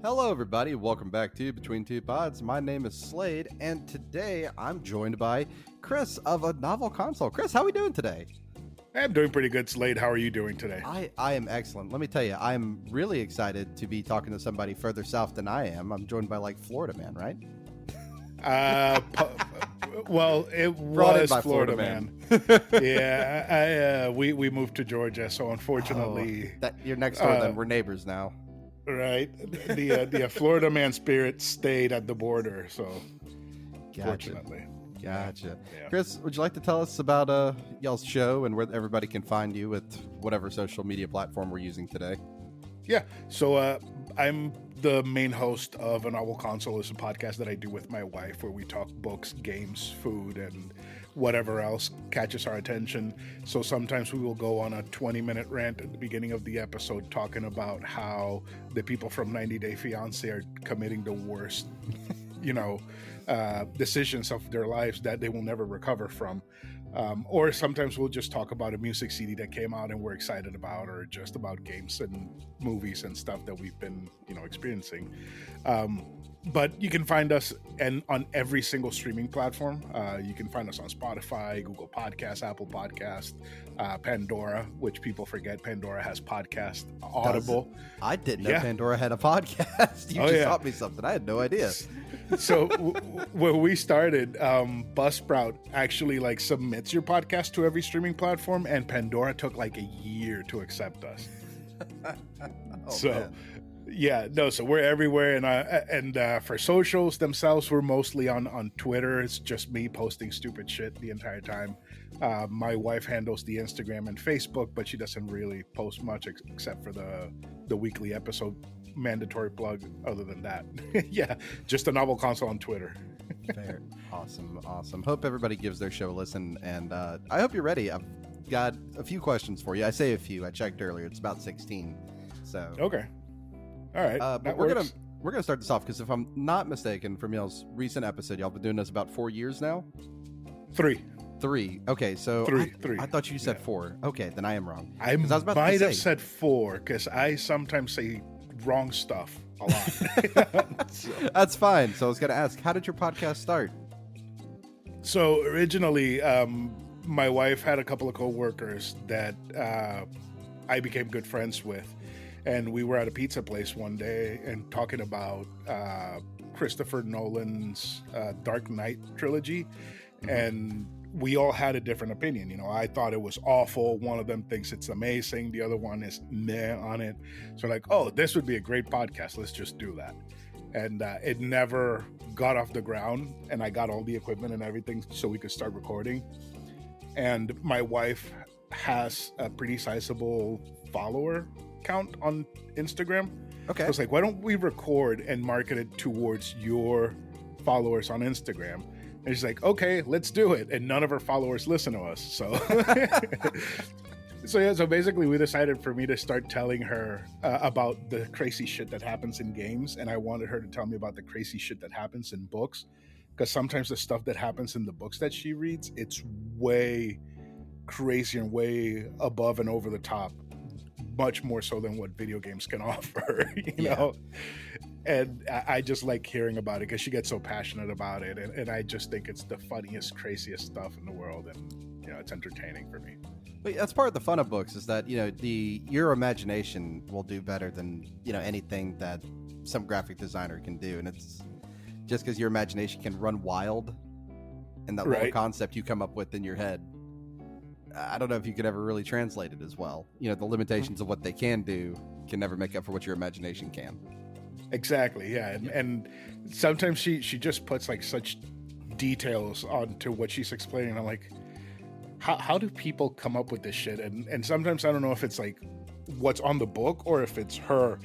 Hello, everybody. Welcome back to Between Two Pods. My name is Slade, and today I'm joined by Chris of A Novel Console. Chris, how are we doing today? I'm doing pretty good, Slade. How are you doing today? I am excellent. Let me tell you, I'm really excited to be talking to somebody further south than I am. I'm joined by, Florida Man, right? Well, it was Florida Man. Yeah, we moved to Georgia, so unfortunately... You're next door, then. We're neighbors now. Right. The Florida Man spirit stayed at the border, so fortunately. Gotcha. Yeah. Chris, would you like to tell us about y'all's show and where everybody can find you with whatever social media platform we're using today? Yeah, so I'm the main host of A Novel Console. It's a podcast that I do with my wife where we talk books, games, food, and whatever else catches our attention. So sometimes we will go on a 20-minute rant at the beginning of the episode talking about how the people from 90 Day Fiancé are committing the worst, decisions of their lives that they will never recover from. Or sometimes we'll just talk about a music CD that came out and we're excited about, or just about games and movies and stuff that we've been, experiencing. But you can find us on every single streaming platform. You can find us on Spotify, Google Podcasts, Apple Podcasts, Pandora, which people forget Pandora has podcast, Audible. I didn't know Pandora had a podcast. You taught me something. I had no idea. So when we started, Buzzsprout actually submits your podcast to every streaming platform, and Pandora took a year to accept us. So we're everywhere, and for socials themselves, we're mostly on Twitter. It's just me posting stupid shit the entire time. My wife handles the Instagram and Facebook, but she doesn't really post much except for the weekly episode mandatory plug. Other than that, just A Novel Console on Twitter. Fair. Awesome. Hope everybody gives their show a listen, and I hope you're ready. I've got a few questions for you. I say a few. I checked earlier. It's about 16. So okay. All right. But we're gonna start this off because if I'm not mistaken, from y'all's recent episode, y'all been doing this about 4 years now. Three. Okay, so three. I thought you said 4. Okay, then I am wrong. I might have said 4 because I sometimes say wrong stuff a lot. That's fine. So I was gonna ask, how did your podcast start? So originally, my wife had a couple of coworkers that I became good friends with. And we were at a pizza place one day and talking about Christopher Nolan's Dark Knight trilogy. Mm-hmm. And we all had a different opinion. I thought it was awful. One of them thinks it's amazing. The other one is meh on it. So this would be a great podcast. Let's just do that. And it never got off the ground. And I got all the equipment and everything so we could start recording. And my wife has a pretty sizable follower count on Instagram. Okay. I was like, why don't we record and market it towards your followers on Instagram? And she's like, okay, let's do it. And none of her followers listen to us. So so basically we decided for me to start telling her about the crazy shit that happens in games. And I wanted her to tell me about the crazy shit that happens in books. Because sometimes the stuff that happens in the books that she reads, it's way crazy and way above and over the top. Much more so than what video games can offer, you know? And I just like hearing about it because she gets so passionate about it. And I just think it's the funniest, craziest stuff in the world. And, it's entertaining for me. But that's part of the fun of books is that, your imagination will do better than, anything that some graphic designer can do. And it's just because your imagination can run wild and that little concept you come up with in your head. I don't know if you could ever really translate it as well. The limitations of what they can do can never make up for what your imagination can. Exactly, yeah. And sometimes she just puts such details onto what she's explaining. I'm like, how do people come up with this shit? And sometimes I don't know if it's what's on the book or if it's her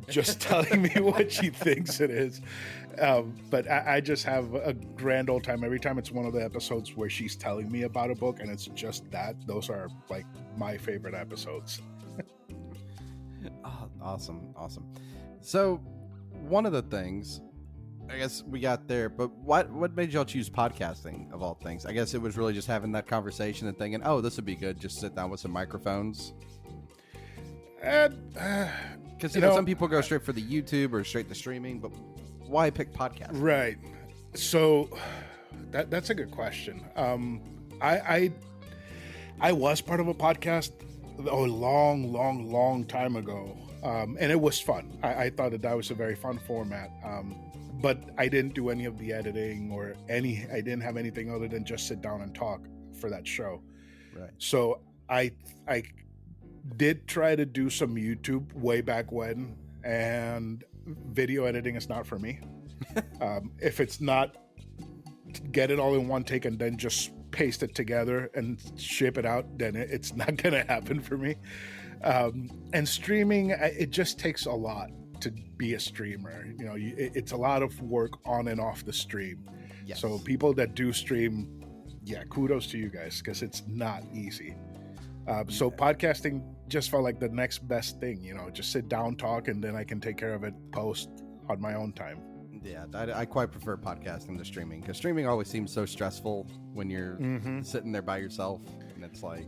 just telling me what she thinks it is. But I just have a grand old time every time it's one of the episodes where she's telling me about a book and it's just that. Those are my favorite episodes. Oh, awesome. So one of the things, I guess we got there, but what made y'all choose podcasting of all things? I guess it was really just having that conversation and thinking, oh, this would be good. Just sit down with some microphones. Because Because, you know, some people go straight for the YouTube or straight to streaming, but why pick podcast? Right. So that's a good question. I was part of a podcast a long time ago, and it was fun. I thought that was a very fun format, but I didn't do any of the editing I didn't have anything other than just sit down and talk for that show. Right. So I did try to do some YouTube way back when, and video editing is not for me. If it's not get it all in one take and then just paste it together and ship it out, then it's not gonna happen for me. And streaming, it just takes a lot to be a streamer. You know, it's a lot of work on and off the stream. Yes. So people that do stream, kudos to you guys, because it's not easy. So podcasting just felt like the next best thing, you know, just sit down, talk, and then I can take care of it post on my own time. Yeah, I quite prefer podcasting to streaming, because streaming always seems so stressful when you're sitting there by yourself, and it's like,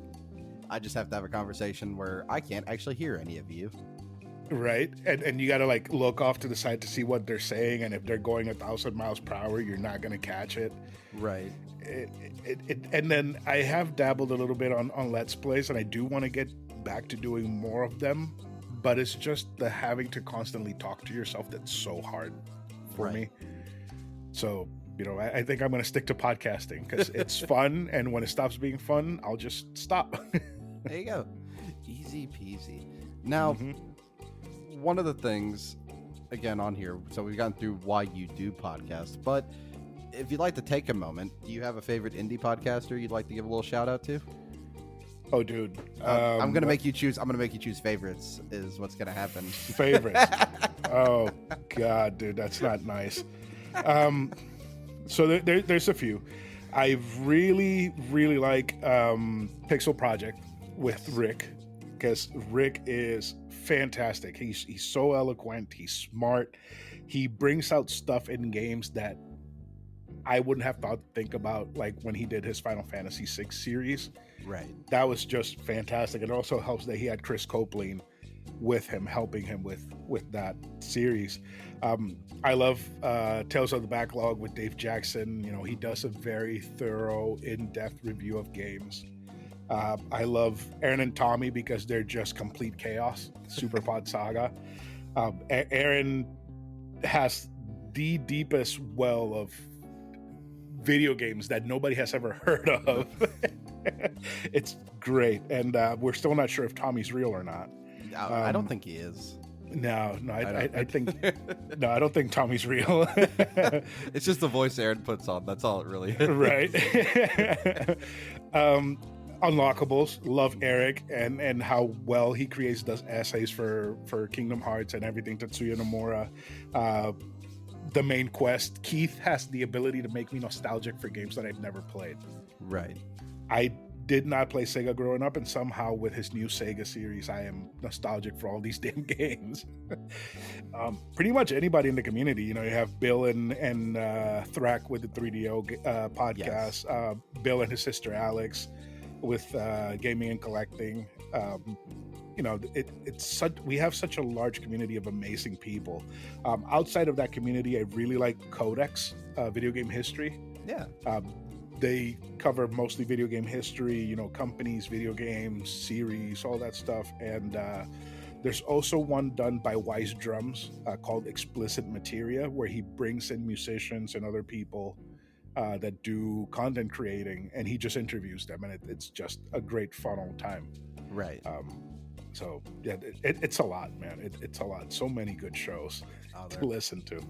I just have to have a conversation where I can't actually hear any of you. Right. And you got to like look off to the side to see what they're saying, and if they're going 1,000 miles per hour, you're not going to catch it. Right. And then I have dabbled a little bit on Let's Plays, and I do want to get back to doing more of them, but it's just the having to constantly talk to yourself that's so hard for me. So, you know, I think I'm going to stick to podcasting because it's fun, and when it stops being fun, I'll just stop. There you go. Easy peasy. Now, one of the things, again, on here, so we've gone through why you do podcasts, but if you'd like to take a moment, do you have a favorite indie podcaster you'd like to give a little shout out to? Oh, dude. I'm going to make you choose. I'm going to make you choose favorites is what's going to happen. Favorites. Oh, God, dude. That's not nice. So there's a few. I really like Pixel Project with Rick, because Rick is fantastic. He's so eloquent. He's smart. He brings out stuff in games that I wouldn't have thought to think about, like when he did his Final Fantasy VI series. Right. That was just fantastic. It also helps that he had Chris Copeland with him, helping him with that series. I love Tales of the Backlog with Dave Jackson. You know, he does a very thorough, in-depth review of games. I love Aaron and Tommy because they're just complete chaos. Super Pod Saga. Aaron has the deepest well of video games that nobody has ever heard of. It's great, and we're still not sure if Tommy's real or not. I don't think he is. No, I think no, I don't think Tommy's real. It's just the voice Aaron puts on. That's all it really is. Right. Unlockables, love Eric and how well he creates those essays for Kingdom Hearts and everything. Tetsuya Nomura. The main quest. Keith has the ability to make me nostalgic for games that I've never played. Right. I did not play Sega growing up, and somehow with his new Sega series, I am nostalgic for all these damn games. Pretty much anybody in the community. You know, you have Bill and Thrak with the 3DO podcast. Yes. Bill and his sister Alex with Gaming and Collecting. You know, we have such a large community of amazing people. Outside of that community, I really like Codex, Video Game History. Yeah. They cover mostly video game history, you know, companies, video games, series, all that stuff. And there's also one done by Wise Drums called Explicit Materia, where he brings in musicians and other people that do content creating, and he just interviews them, and it's just a great fun old time. Right. So yeah, it's a lot, man. It's a lot. So many good shows to listen to.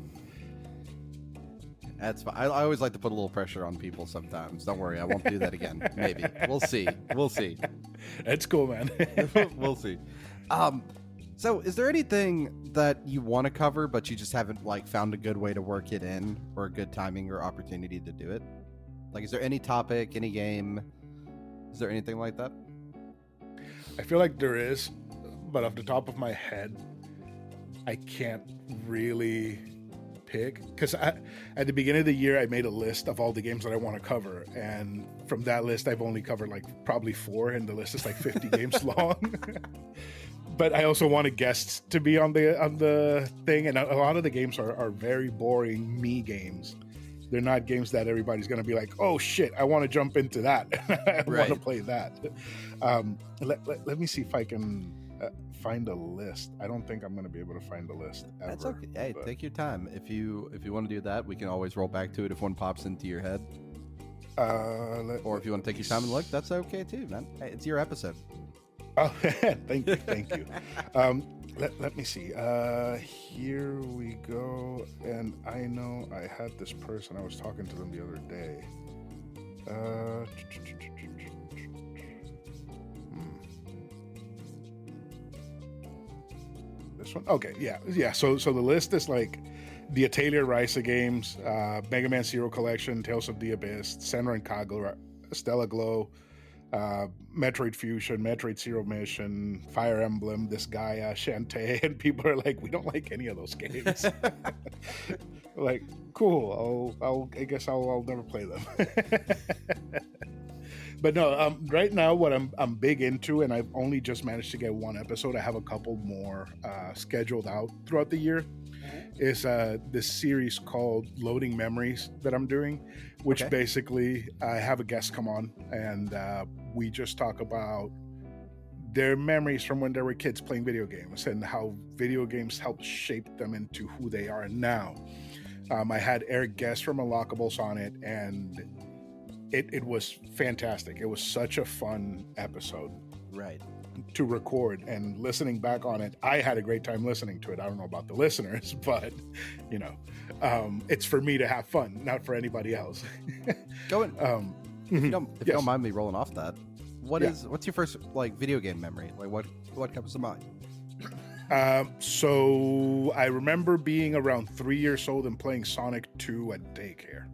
That's fine. I always like to put a little pressure on people sometimes. Don't worry, I won't do that again. Maybe. We'll see. That's cool, man. We'll see. So is there anything that you want to cover, but you just haven't like found a good way to work it in, or a good timing or opportunity to do it? Like, is there any topic, any game? Is there anything like that? I feel like there is, but off the top of my head, I can't really pick, because at the beginning of the year I made a list of all the games that I want to cover, and from that list I've only covered like probably 4, and the list is like 50 games long. but I also wanted guests to be on the thing, and a lot of the games are very boring me games. They're not games that everybody's going to be like, oh shit, I want to jump into that. I want to play that. Let me see if I can find a list. I don't think I'm going to be able to find a list ever. That's okay. Hey, take your time. If you want to do that, we can always roll back to it if one pops into your head. Or if you want to take your time and look, that's okay too, man. Hey, it's your episode. Oh, thank you. Let me see. Here we go. And I know I had this person. I was talking to them the other day. This one. Okay, yeah. So the list is like the Atelier Ryza games, Mega Man Zero Collection, Tales of the Abyss, Senran and Kagura, Stella Glow, Metroid Fusion, Metroid Zero Mission, Fire Emblem, Disgaea, Shantae, and people are like, we don't like any of those games. Like, cool. I guess I'll never play them. But no, right now what I'm big into, and I've only just managed to get one episode. I have a couple more scheduled out throughout the year. Is this series called Loading Memories that I'm doing, which basically I have a guest come on and we just talk about their memories from when they were kids playing video games and how video games helped shape them into who they are now. I had Eric Guest from Unlockables on it, and it was fantastic. It was such a fun episode. Right. To record, and listening back on it, I had a great time listening to it. I don't know about the listeners, but it's for me to have fun, not for anybody else. Going. If you don't mind me rolling off that, what's your first video game memory? Like what comes to mind? So I remember being around 3 years old and playing Sonic 2 at daycare.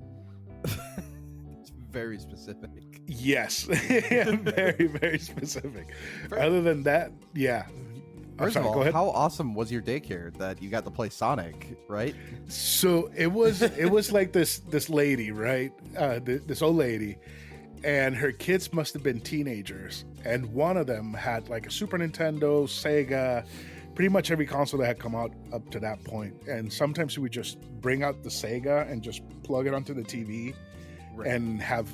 It's very specific. Yes. Very, very specific. Other than that, yeah. First of all, how awesome was your daycare that you got to play Sonic, right? So it was like this lady, right? This old lady, and her kids must have been teenagers, and one of them had like a Super Nintendo, Sega, pretty much every console that had come out up to that point. And sometimes we would just bring out the Sega and just plug it onto the TV and have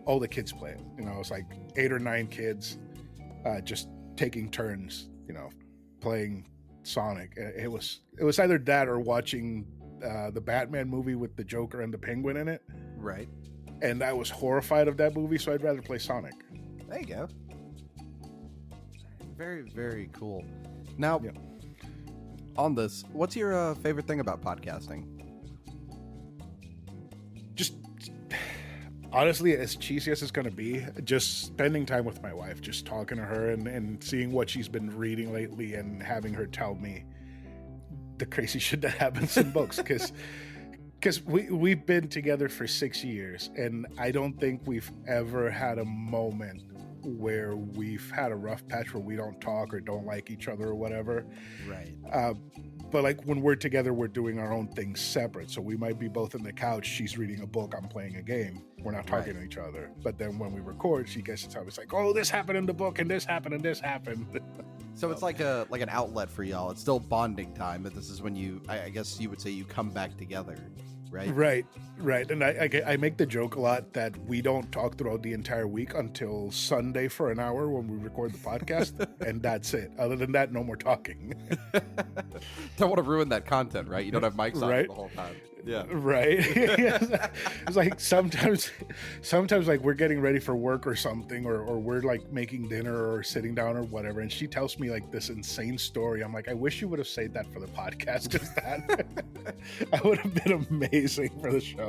all the kids play it. It's like 8 or 9 kids just taking turns, playing Sonic. It was either that or watching the Batman movie with the Joker and the Penguin in it. Right. And I was horrified of that movie, so I'd rather play Sonic. There you go. Very, very cool. Now, on this, what's your favorite thing about podcasting? Just honestly, as cheesy as it's going to be, just spending time with my wife, just talking to her and seeing what she's been reading lately and having her tell me the crazy shit that happens in books. Because we've been together for 6 years, and I don't think we've ever had a moment where we've had a rough patch where we don't talk or don't like each other or whatever. Right. But like when we're together, we're doing our own things separate. So we might be both in the couch. She's reading a book. I'm playing a game. We're not talking to each other. But then when we record, she gets to tell me, it's like, oh, this happened in the book and this happened and this happened. So it's like an outlet for y'all. It's still bonding time, but this is when I guess you would say you come back together, right? Right. And I make the joke a lot that we don't talk throughout the entire week until Sunday for an hour when we record the podcast, and that's it. Other than that, no more talking. Don't want to ruin that content, right? You don't have mics on the whole time. Yeah. Right. It's like sometimes like we're getting ready for work or something, or we're like making dinner or sitting down or whatever, and she tells me like this insane story. I'm like, I wish you would have said that for the podcast, because that would have been amazing for the show.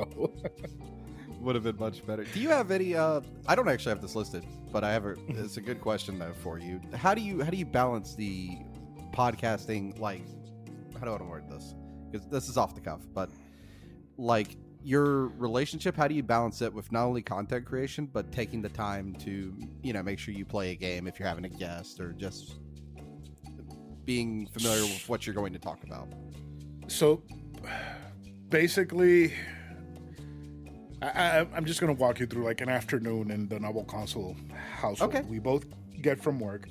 Would have been much better. Do you have any I don't actually have this listed, but it's a good question though for you. How do you balance the podcasting, like, how do I want to word this? Because this is off the cuff, but like your relationship, how do you balance it with not only content creation, but taking the time to, make sure you play a game if you're having a guest, or just being familiar with what you're going to talk about? So basically, I'm just going to walk you through like an afternoon in the Novel Console household. Okay. We both get from work.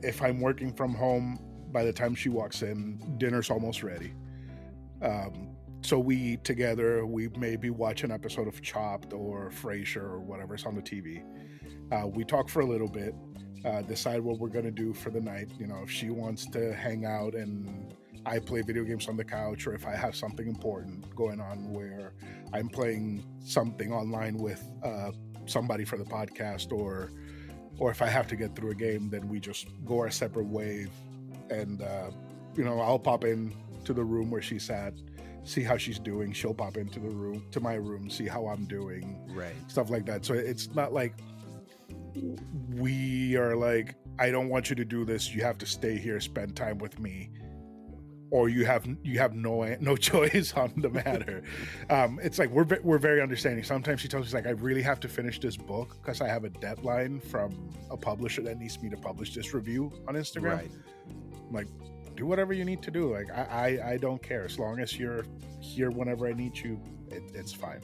If I'm working from home, by the time she walks in, dinner's almost ready. So we eat together. We maybe watch an episode of Chopped or Frasier or whatever's on the TV. We talk for a little bit, decide what we're gonna do for the night. You know, if she wants to hang out and I play video games on the couch, or if I have something important going on where I'm playing something online with somebody for the podcast, or if I have to get through a game, then we just go our separate ways. And I'll pop in to the room where she's at, see how she's doing. She'll pop into my room, see how I'm doing, Right. stuff like that. So it's not like we are like, I don't want you to do this. You have to stay here, spend time with me, or you have no choice on the matter. It's like we're very understanding. Sometimes she tells me, she's like, I really have to finish this book because I have a deadline from a publisher that needs me to publish this review on Instagram. Right. I'm like, do whatever you need to do. Like I don't care, as long as you're here whenever I need you. It's fine.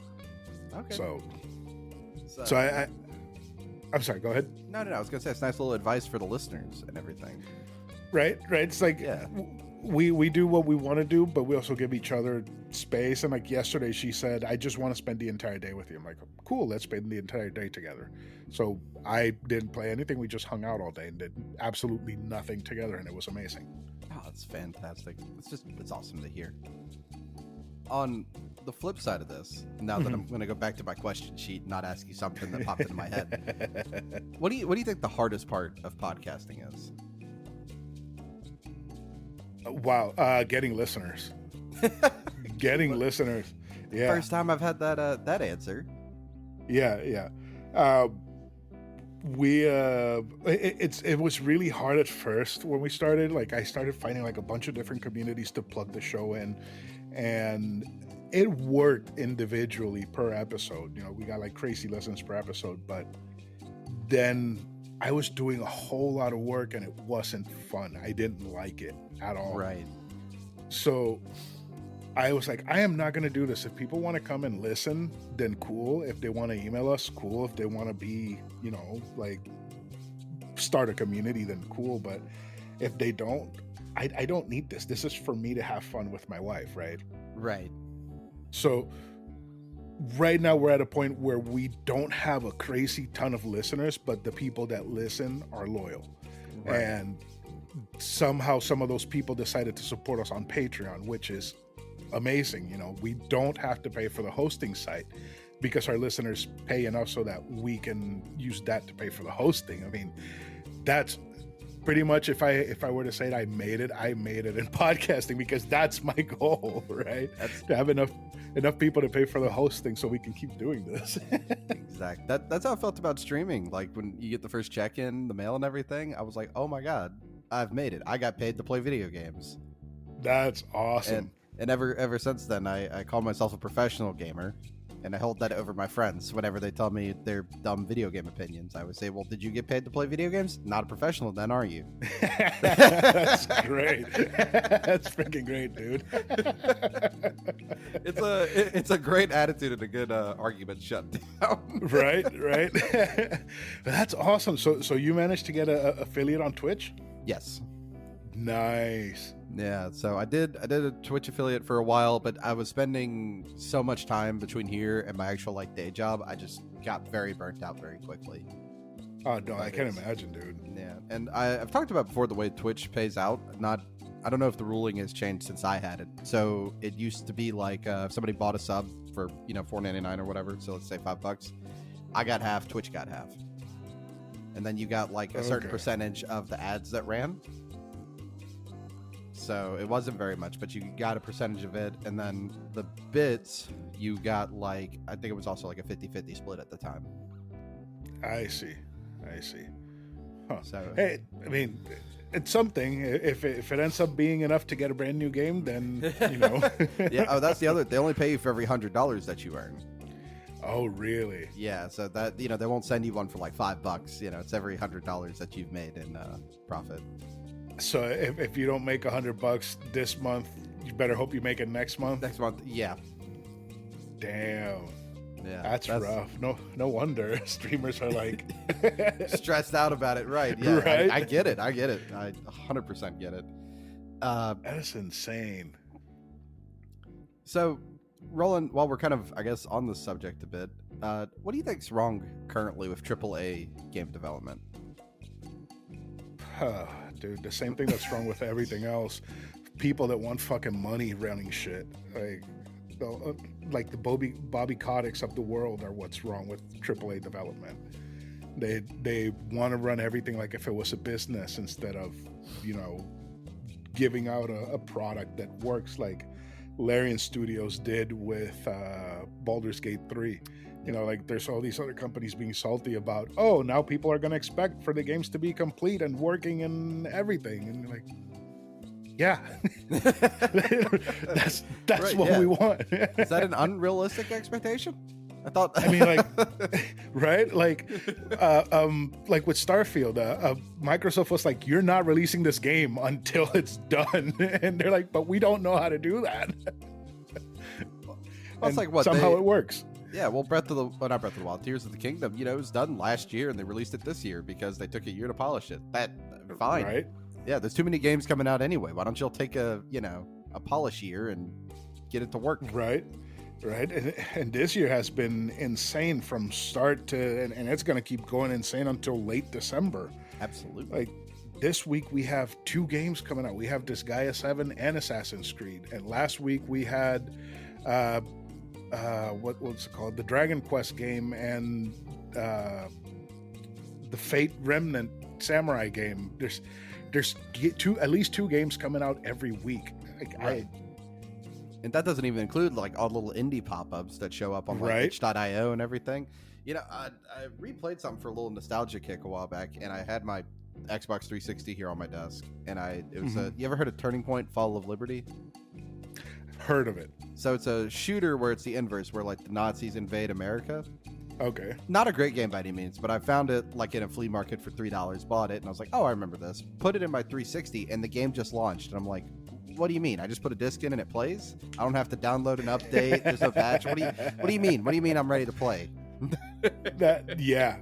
Okay. So I'm sorry. Go ahead. No. I was gonna say it's nice little advice for the listeners and everything. Right. It's like, Yeah. We do what we want to do, but we also give each other space. And like yesterday, she said, I just want to spend the entire day with you. I'm like, cool, let's spend the entire day together. So I didn't play anything. We just hung out all day and did absolutely nothing together. And it was amazing. Oh, that's fantastic. It's awesome to hear. On the flip side of this, now that I'm going to go back to my question sheet, not ask you something that popped into my head. What do you think the hardest part of podcasting is? Wow. Getting listeners. Getting listeners. Yeah. First time I've had that answer. Yeah. It was really hard at first when we started. Like, I started finding like a bunch of different communities to plug the show in, and it worked individually per episode. You know, we got like crazy listens per episode, but then I was doing a whole lot of work and it wasn't fun. I didn't like it at all. Right. So I was like, I am not going to do this. If people want to come and listen, then cool. If they want to email us, cool. If they want to be, like start a community, then cool. But if they don't, I don't need this. This is for me to have fun with my wife, right? Right. So right now we're at a point where we don't have a crazy ton of listeners, but the people that listen are loyal. Right. And somehow some of those people decided to support us on Patreon, which is amazing. We don't have to pay for the hosting site because our listeners pay enough so that we can use that to pay for the hosting. I mean, that's pretty much, if I were to say it, I made it in podcasting, because that's my goal, right? To have enough people to pay for the hosting so we can keep doing this. Exactly. That's how I felt about streaming. Like when you get the first check-in, the mail and everything, I was like, oh my God, I've made it. I got paid to play video games. That's awesome. And ever since then, I call myself a professional gamer, and I hold that over my friends whenever they tell me their dumb video game opinions. I would say, well, did you get paid to play video games? Not a professional then, are you? That's great. That's freaking great, dude. It's a great attitude and a good argument shut down. Right. That's awesome. So you managed to get an affiliate on Twitch? Yes. Nice. Yeah, so I did a Twitch affiliate for a while, but I was spending so much time between here and my actual day job, I just got very burnt out very quickly. Oh no, I can't imagine, dude. Yeah, and I've talked about before the way Twitch pays out. I don't know if the ruling has changed since I had it. So it used to be like if somebody bought a sub for $4.99 or whatever, so let's say $5, I got half, Twitch got half, and then you got like a certain percentage of the ads that ran. So it wasn't very much, but you got a percentage of it. And then the bits, you got I think it was also like a 50-50 split at the time. I see. Huh. So, hey, I mean, it's something. If it ends up being enough to get a brand new game, then, Yeah, oh, that's the other. They only pay you for every $100 that you earn. Oh, really? Yeah, so that, they won't send you one for like $5. It's every $100 that you've made in profit. So if you don't make $100 this month, you better hope you make it next month. Next month, yeah. Damn. Yeah, That's rough. No wonder streamers are like stressed out about it. Right? Yeah, right. I get it. I 100% get it. That's insane. So, Roland, while we're kind of, I guess, on the subject a bit, what do you think's wrong currently with AAA game development? Dude, the same thing that's wrong with everything else. People that want fucking money running shit. Like the Bobby Koticks of the world are what's wrong with AAA development. They want to run everything like if it was a business instead of, giving out a product that works like Larian Studios did with Baldur's Gate 3. Like there's all these other companies being salty about, oh, now people are going to expect for the games to be complete and working and everything. And you're like, yeah, that's what we want. Is that an unrealistic expectation? I mean, like, right? Like with Starfield, Microsoft was like, you're not releasing this game until it's done. And they're like, but we don't know how to do that. Well, it's like what somehow it works. Yeah, well, not Breath of the Wild, Tears of the Kingdom, it was done last year and they released it this year because they took a year to polish it. Fine. Right? Yeah, there's too many games coming out anyway. Why don't you take a polish year and get it to work? Right. And this year has been insane from start to, and it's going to keep going insane until late December. Absolutely. Like this week we have 2 games coming out. We have Disgaea 7 and Assassin's Creed. And last week we had what's it called? The Dragon Quest game and the Fate Remnant Samurai game. There's at least 2 games coming out every week. Right. And that doesn't even include like all the little indie pop-ups that show up on like itch.io and everything. I replayed something for a little nostalgia kick a while back, and I had my Xbox 360 here on my desk, and it was you ever heard of Turning Point: Fall of Liberty? Heard of it. So it's a shooter where it's the inverse, where like the Nazis invade America. Okay. Not a great game by any means, but I found it like in a flea market for $3, bought it, and I was like, oh, I remember this. Put it in my 360, and the game just launched, and I'm like, what do you mean? I just put a disc in and it plays? I don't have to download an update. There's no patch. What do you mean? What do you mean I'm ready to play? Yeah.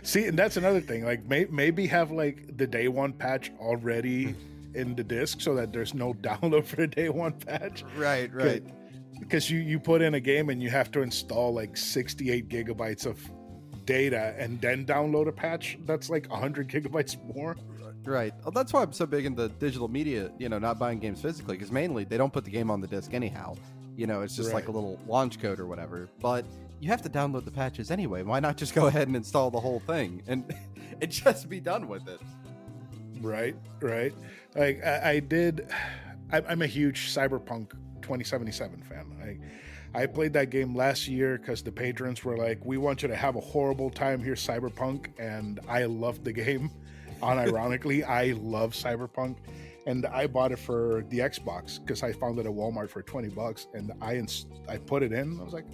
See, and that's another thing. Like maybe have like the day one patch already in the disc so that there's no download for the day one patch. Right. Because you put in a game and you have to install like 68 gigabytes of data and then download a patch that's like 100 gigabytes more. Right. Well, that's why I'm so big into digital media, not buying games physically, because mainly they don't put the game on the disc anyhow. It's just like a little launch code or whatever. But you have to download the patches anyway. Why not just go ahead and install the whole thing and just be done with it? Right. Like I'm a huge Cyberpunk 2077 fan. I played that game last year because the patrons were like, we want you to have a horrible time here, Cyberpunk. And I loved the game. Unironically, I love Cyberpunk, and I bought it for the Xbox because I found it at Walmart for $20, and I put it in. I was like,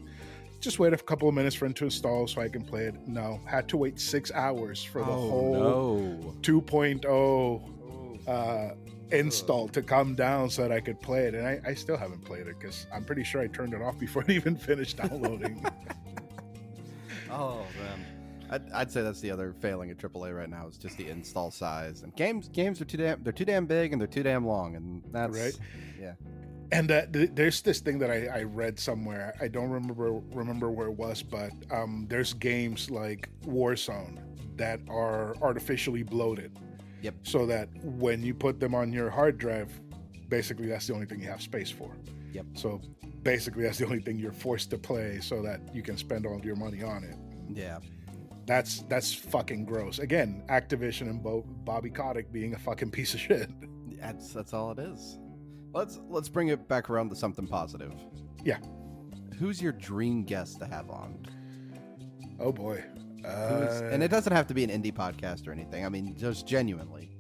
just wait a couple of minutes for it to install so I can play it. No, had to wait 6 hours for the whole 2.0 install to come down so that I could play it, and I still haven't played it because I'm pretty sure I turned it off before it even finished downloading. Oh man. I'd say that's the other failing at AAA right now is just the install size. And games are too damn big and they're too damn long, and that's right. Yeah. And there's this thing that I read somewhere. I don't remember where it was, but there's games like Warzone that are artificially bloated. Yep. So that when you put them on your hard drive, basically that's the only thing you have space for. Yep. So basically that's the only thing you're forced to play so that you can spend all of your money on it. Yeah. That's fucking gross. Again, Activision and Bobby Kotick being a fucking piece of shit. That's all it is. Let's bring it back around to something positive. Yeah. Who's your dream guest to have on? Oh boy. And it doesn't have to be an indie podcast or anything. I mean, just genuinely,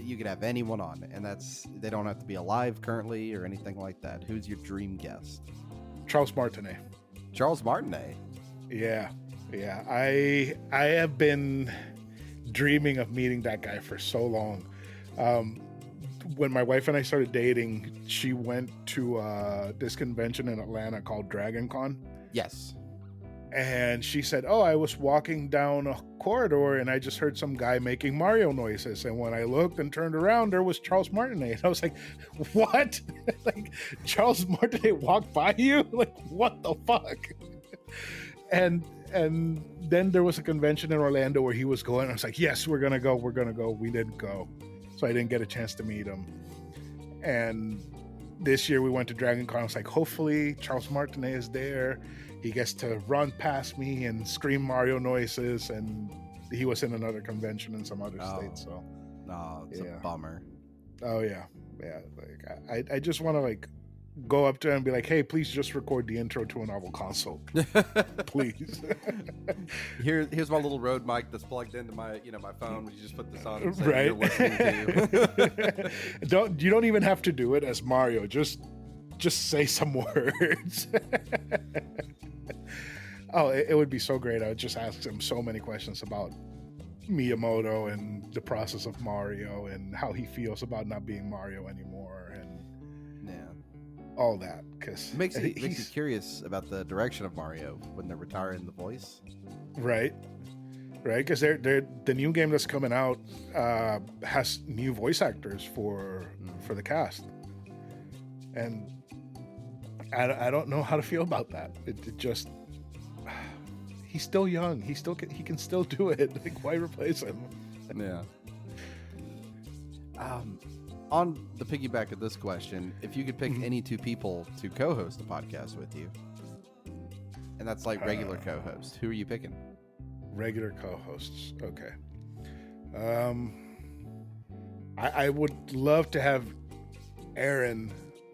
you could have anyone on, and they don't have to be alive currently or anything like that. Who's your dream guest? Charles Martinet. Charles Martinet. Yeah. I have been dreaming of meeting that guy for so long. When my wife and I started dating, she went to this convention in Atlanta called Dragon Con. Yes. And she said, "Oh, I was walking down a corridor and I just heard some guy making Mario noises. And when I looked and turned around, there was Charles Martinet." And I was like, "What? Like Charles Martinet walked by you? Like what the fuck?" And then there was a convention in Orlando where he was going. I was like, "Yes, we're gonna go. We're gonna go." We didn't go, so I didn't get a chance to meet him. And this year we went to Dragon Con. I was like, hopefully Charles Martinet is there. He gets to run past me and scream Mario noises. And he was in another convention in some other state. So, it's a bummer. Oh yeah. Like I just want to like go up to him and be like, "Hey, please just record the intro to a novel console, please." Here's my little Rode mic that's plugged into my my phone. You just put this on and say Right. you're listening to you. You don't even have to do it as Mario. Just say some words. Oh, it would be so great. I would just ask him so many questions about Miyamoto and the process of Mario and how he feels about not being Mario anymore and all that. Because makes you curious about the direction of Mario when they're retiring the voice. Right. Because the new game that's coming out has new voice actors for the cast, and I don't know how to feel about that. It just he's still young. He can still do it. Like, why replace him? Yeah. On the piggyback of this question, if you could pick any two people to co-host the podcast with you, and that's like regular co-host, who are you picking? Regular co-hosts. Okay. I would love to have Aaron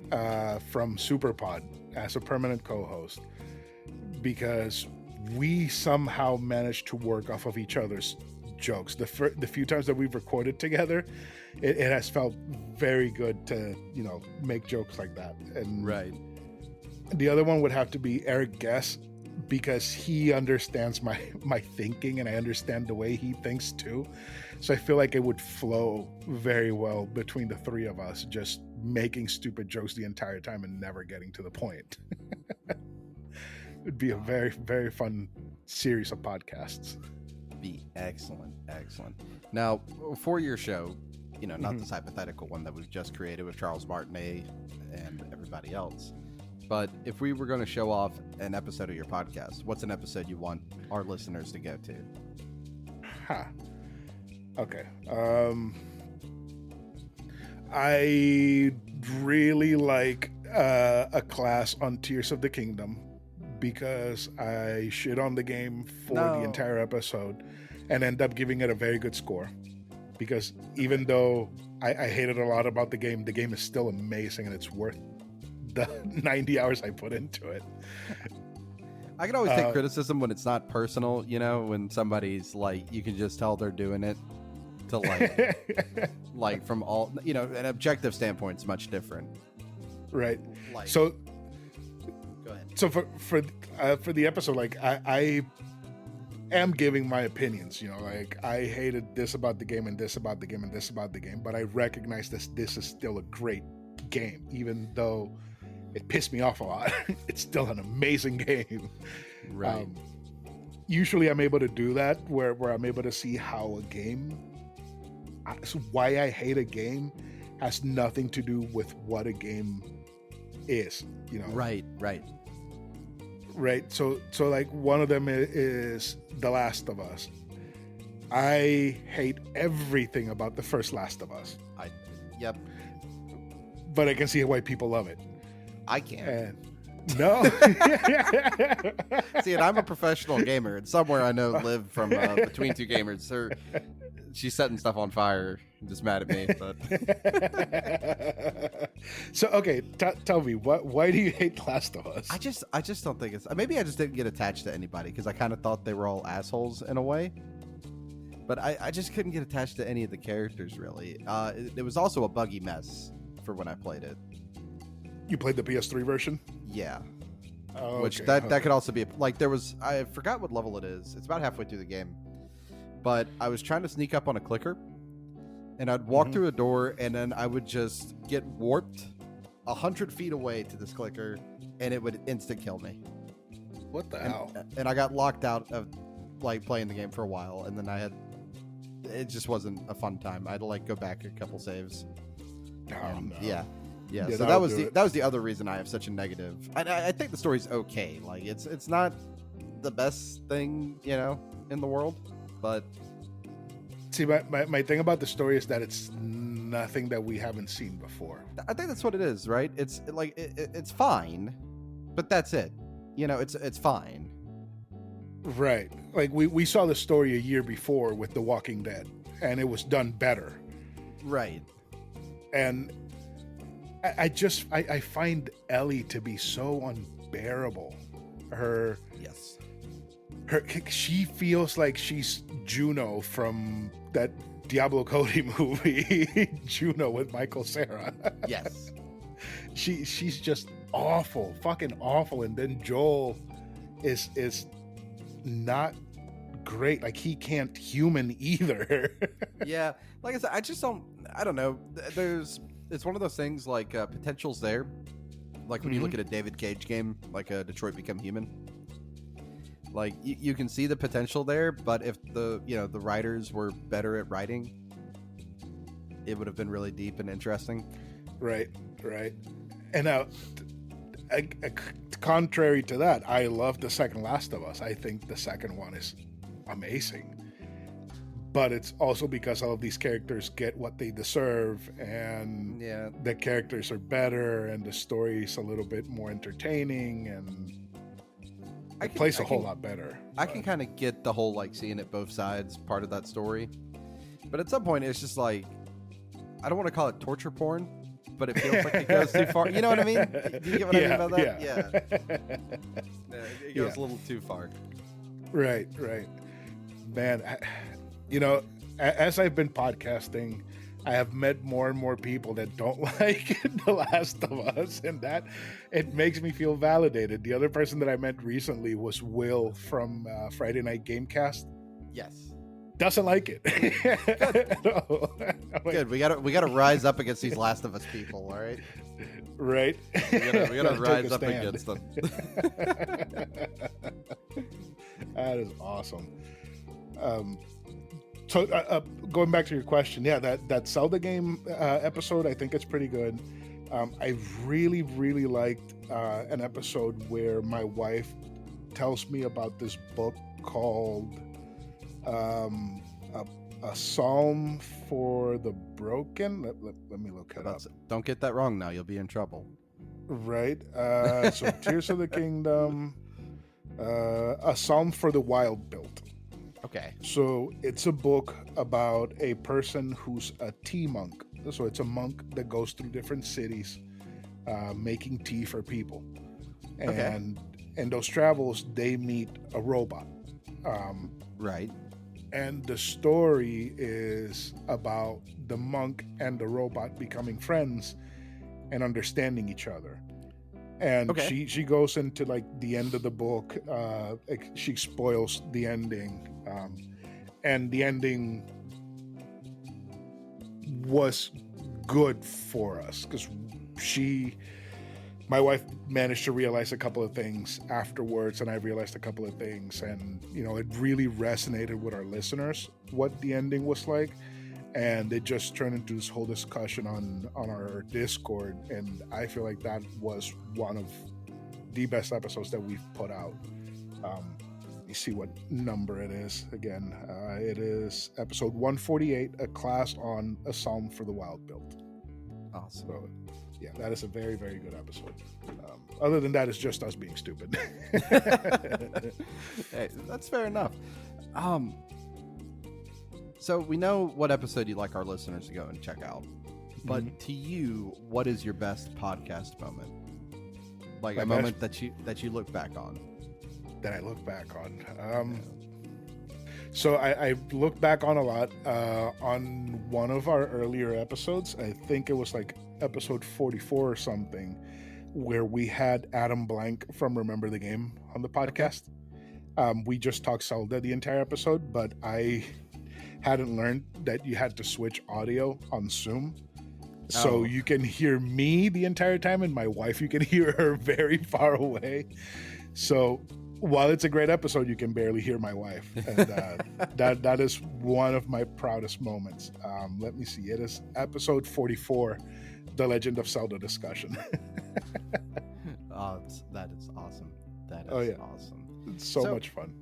from Superpod as a permanent co-host, because we somehow managed to work off of each other's jokes. The few times that we've recorded together, it has felt very good to make jokes like that. And right. The other one would have to be Eric Guess, because he understands my thinking and I understand the way he thinks too. So I feel like it would flow very well between the three of us, just making stupid jokes the entire time and never getting to the point. It'd be a very, very fun series of podcasts. Be excellent. Now, for your show, not this hypothetical one that we've just created with Charles Martinet and everybody else, but if we were going to show off an episode of your podcast, what's an episode you want our listeners to go to? Okay. I really like a class on Tears of the Kingdom, because I shit on the game for the entire episode and end up giving it a very good score. Because even though I hated a lot about the game is still amazing and it's worth the 90 hours I put into it. I can always take criticism when it's not personal, when somebody's like, you can just tell they're doing it to like from all, an objective standpoint, it's much different. Right. Like, so go ahead. So for the episode, like I am giving my opinions, like I hated this about the game and this about the game and this about the game, but I recognize this is still a great game, even though it pissed me off a lot. It's still an amazing game. Right. Usually I'm able to do that where I'm able to see how a game, why I hate a game has nothing to do with what a game is, Right. So like one of them is The Last of Us. I hate everything about the first Last of Us. Yep. But I can see why people love it. I can't. No. See, and I'm a professional gamer, and somewhere I know live from between two gamers. She's setting stuff on fire, just mad at me. But so okay, tell me why do you hate Last of Us? I just don't think it's. Maybe I just didn't get attached to anybody because I kind of thought they were all assholes in a way. But I just couldn't get attached to any of the characters really. It was also a buggy mess for when I played it. You played the PS3 version? Yeah. Oh, which okay. that could also be like there was. I forgot what level it is. It's about halfway through the game. But I was trying to sneak up on a clicker, and I'd walk through a door, and then I would just get warped 100 feet away to this clicker, and it would instant kill me. What the hell? And I got locked out of like playing the game for a while, and then it just wasn't a fun time. I had to like go back a couple saves. Oh, no. Yeah. Yeah, So that was the other reason I have such a negative. I think the story's okay. Like it's not the best thing, in the world, but see, my thing about the story is that it's nothing that we haven't seen before. I think that's what it is, right? It's like it's fine, but that's it. It's fine. Right. Like we saw the story a year before with The Walking Dead, and it was done better. Right. And I find Ellie to be so unbearable. Yes. She feels like she's Juno from that Diablo Cody movie, Juno with Michael Cera. Yes. She's just awful, fucking awful. And then Joel is not great. Like he can't human either. Yeah. Like I said, I don't know. It's one of those things like potential's there. Like when you look at a David Cage game, like a Detroit Become Human. Like you can see the potential there, but if the writers were better at writing, it would have been really deep and interesting. Right. And now, contrary to that, I love the second Last of Us. I think the second one is amazing. But it's also because all of these characters get what they deserve, and the characters are better, and the story's a little bit more entertaining, and it plays a whole lot better. I can kind of get the whole like seeing it both sides part of that story, but at some point it's just like I don't want to call it torture porn, but it feels like it goes too far. You know what I mean? Do you get what I mean about that? Yeah. It goes a little too far. Right. Man, as I've been podcasting, I have met more and more people that don't like The Last of Us, and that it makes me feel validated. The other person that I met recently was Will from Friday Night Gamecast. Yes. Doesn't like it. Good. We gotta rise up against these Last of Us people. All right. Right. We gotta rise up against them. That is awesome. So going back to your question, that Zelda game episode, I think it's pretty good. I really, really liked an episode where my wife tells me about this book called A Psalm for the Broken. Let me look it up. Don't get that wrong now. You'll be in trouble. Right. So Tears of the Kingdom, A Psalm for the Wild Built. Okay. So it's a book about a person who's a tea monk. So it's a monk that goes through different cities making tea for people. And in those travels, they meet a robot. Right. And the story is about the monk and the robot becoming friends and understanding each other. And she goes into like the end of the book. She spoils the ending. And the ending was good for us because my wife managed to realize a couple of things afterwards, and I realized a couple of things, and it really resonated with our listeners what the ending was like, and it just turned into this whole discussion on our Discord, and I feel like that was one of the best episodes that we've put out. Let me see what number it is again. It is episode 148, A Class on a Psalm for the Wild Built. Awesome. So, yeah, that is a very, very good episode. Other than that, it's just us being stupid. Hey, that's fair enough. So we know what episode you'd like our listeners to go and check out. But to you, what is your best podcast moment? Like a moment that you look back on. That I look back on. So I look back on a lot. On one of our earlier episodes, I think it was like episode 44 or something, where we had Adam Blank from Remember the Game on the podcast. We just talked Zelda the entire episode, but I hadn't learned that you had to switch audio on Zoom. So you can hear me the entire time, and my wife, you can hear her very far away. So while it's a great episode, you can barely hear my wife, and that is one of my proudest moments. Let me see. It is episode 44, The Legend of Zelda discussion. That is awesome. That is awesome. It's so much fun.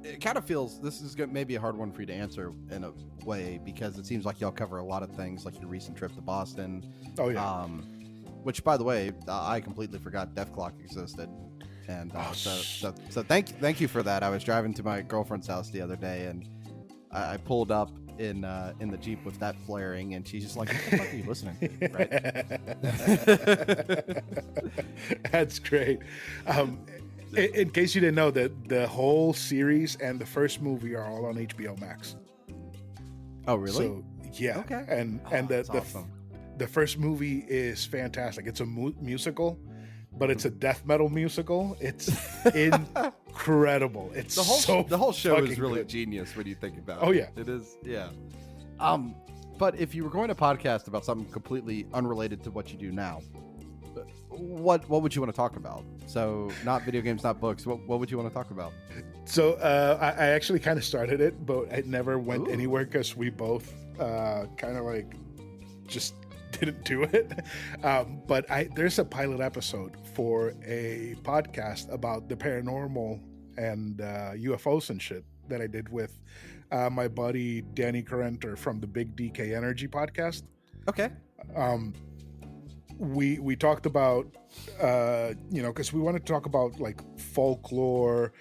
It kind of feels this is maybe a hard one for you to answer in a way, because it seems like y'all cover a lot of things, like your recent trip to Boston. Oh yeah. Which, by the way, I completely forgot Def Clock existed, and so thank you for that. I was driving to my girlfriend's house the other day, and I pulled up in the Jeep with that flaring, and she's just like, "What the fuck are you listening to?" Right? That's great. In case you didn't know, that the whole series and the first movie are all on HBO Max. Oh, really? So yeah. Okay. And awesome. The first movie is fantastic. It's a musical, but it's a death metal musical. It's incredible. It's the whole show is really good. Genius when you think about it. Oh yeah, it is. Yeah. But if you were going to podcast about something completely unrelated to what you do now, what would you want to talk about? So not video games, not books. What would you want to talk about? So I actually kind of started it, but it never went anywhere because we both kind of like just didn't do it. But there's a pilot episode for a podcast about the paranormal and UFOs and shit that I did with my buddy Danny Carenter from the Big DK Energy podcast. Okay. We talked about because we wanted to talk about like folklore,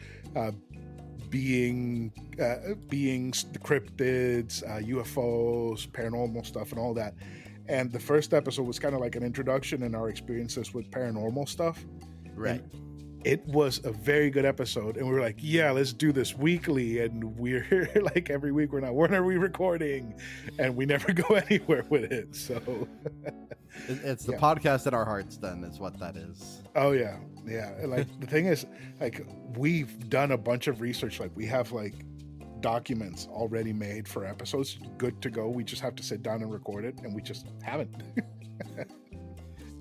beings, the cryptids, UFOs, paranormal stuff, and all that. And the first episode was kind of like an introduction in our experiences with paranormal stuff. Right. And it was a very good episode, and we were like, yeah, let's do this weekly. And we're like, every week when are we recording? And we never go anywhere with it. So it's the podcast in our hearts, then, is what that is. Oh yeah. Like the thing is, like, we've done a bunch of research. Like, we have like documents already made for episodes, good to go. We just have to sit down and record it, and we just haven't.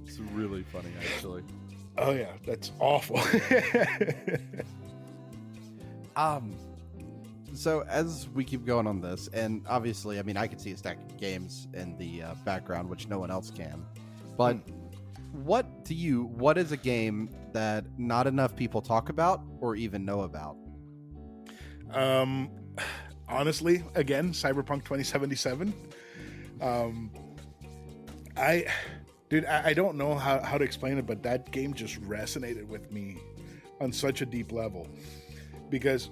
It's really funny, actually. Oh yeah, that's awful. So as we keep going on this, and obviously, I mean, I can see a stack of games in the background, which no one else can. But what is a game that not enough people talk about or even know about? Honestly, again, Cyberpunk 2077. I don't know how to explain it, but that game just resonated with me on such a deep level, because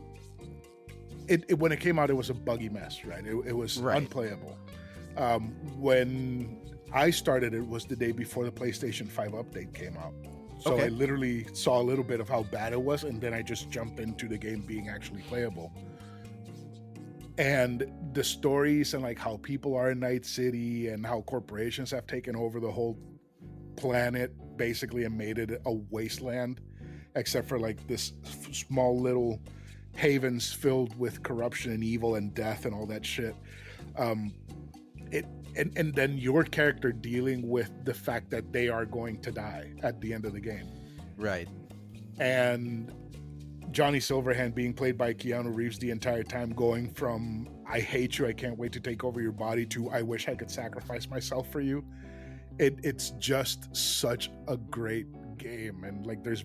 it when it came out, it was a buggy mess, right? It was unplayable. When I started, it was the day before the PlayStation 5 update came out. So I literally saw a little bit of how bad it was, and then I just jumped into the game being actually playable. And the stories and like how people are in Night City and how corporations have taken over the whole planet basically and made it a wasteland, except for like this small little havens filled with corruption and evil and death and all that shit. And then your character dealing with the fact that they are going to die at the end of the game. Right. And Johnny Silverhand being played by Keanu Reeves the entire time, going from I hate you, I can't wait to take over your body, to I wish I could sacrifice myself for you. It's just such a great game. And like there's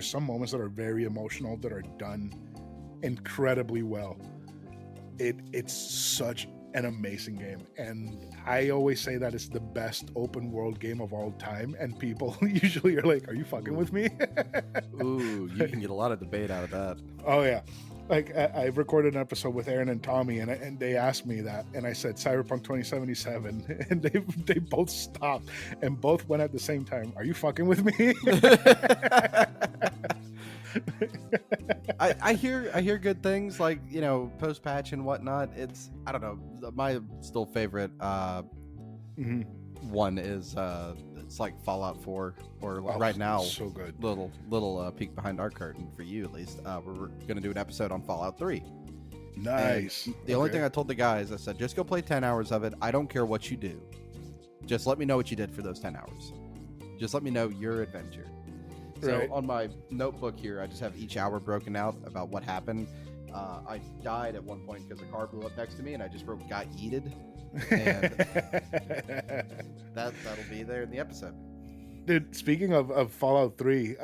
some moments that are very emotional that are done incredibly well. It's such an amazing game, and I always say that it's the best open world game of all time, and people usually are like, are you fucking with me? Ooh, you can get a lot of debate out of that. Oh yeah, like I recorded an episode with Aaron and Tommy, and they asked me that, and I said Cyberpunk 2077, and they both stopped and both went at the same time, are you fucking with me? I hear good things, like, you know, post patch and whatnot. It's, I don't know, my still favorite one is it's like Fallout 4, or right now, so good. Little peek behind our curtain for you, at least. We're gonna do an episode on Fallout 3. Nice. And the only thing I told the guys, I said, just go play 10 hours of it. I don't care what you do. Just let me know what you did for those 10 hours. Just let me know your adventure. So Right. on my notebook here, I just have each hour broken out about what happened. I died at one point because a car blew up next to me, and I just wrote "got yeeted," and that'll be there in the episode. Dude, speaking of Fallout 3,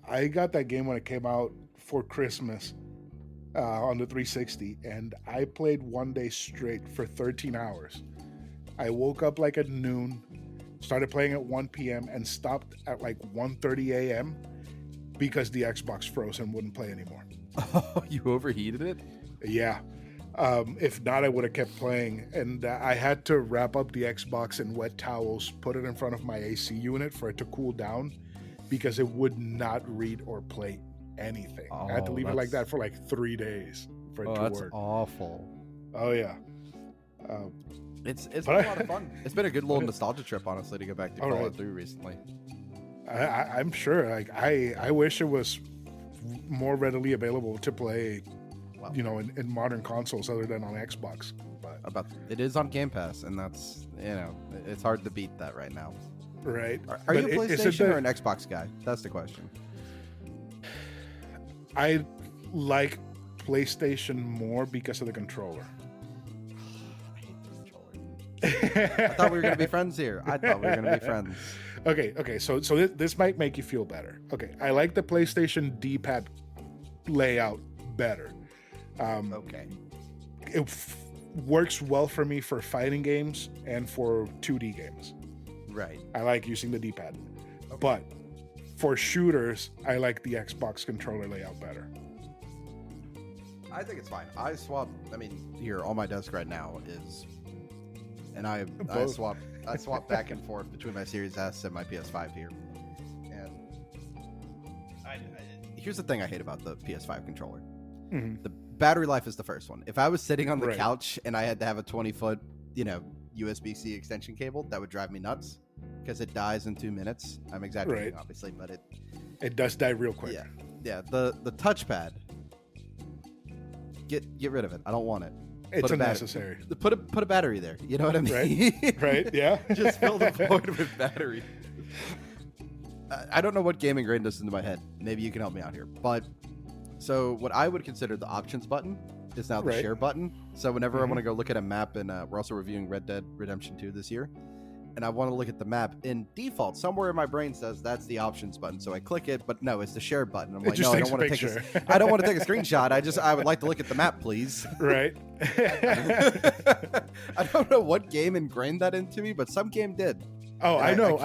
I got that game when it came out for Christmas on the 360, and I played one day straight for 13 hours. I woke up like at noon, started playing at 1 p.m., and stopped at like 1:30 a.m. because the Xbox froze and wouldn't play anymore. Oh, you overheated it? Yeah. If not, I would have kept playing. And I had to wrap up the Xbox in wet towels, put it in front of my AC unit for it to cool down because it would not read or play anything. I had to leave it like that for like 3 days for it to that's work. awful. Oh, yeah. It's been a lot of fun. It's been a good little nostalgia trip, honestly, to go back to Fallout 3 recently. I'm sure. Like I wish it was more readily available to play, in modern consoles other than on Xbox. But It is on Game Pass, and that's it's hard to beat that right now. Right? Are you a PlayStation or an Xbox guy? That's the question. I like PlayStation more because of the controller. I hate the controller. I thought we were gonna be friends here. Okay. So this might make you feel better. Okay, I like the PlayStation D-pad layout better. Okay. It works well for me for fighting games and for 2D games. Right. I like using the D-pad, but for shooters, I like the Xbox controller layout better. I think it's fine. I here on my desk right now is, and I swap back and forth between my Series S and my PS5 here. And here's the thing I hate about the PS5 controller. Mm-hmm. The battery life is the first one. If I was sitting on the couch and I had to have a 20-foot, USB-C extension cable, that would drive me nuts because it dies in 2 minutes. I'm exaggerating, obviously, but it does die real quick. Yeah. The touchpad, get rid of it. I don't want it. It's unnecessary. Put a battery there. You know what I mean? Right. Yeah. Just fill the void with battery. I don't know what game ingrained this into my head. Maybe you can help me out here. But so what I would consider the options button is now the share button. So whenever I want to go look at a map, and we're also reviewing Red Dead Redemption 2 this year, and I want to look at the map, in default, somewhere in my brain says that's the options button. So I click it, but no, it's the share button. I'm like, no, I don't want to take I don't want to take a screenshot. I would like to look at the map, please. Right. I don't know what game ingrained that into me, but some game did. Oh, I know.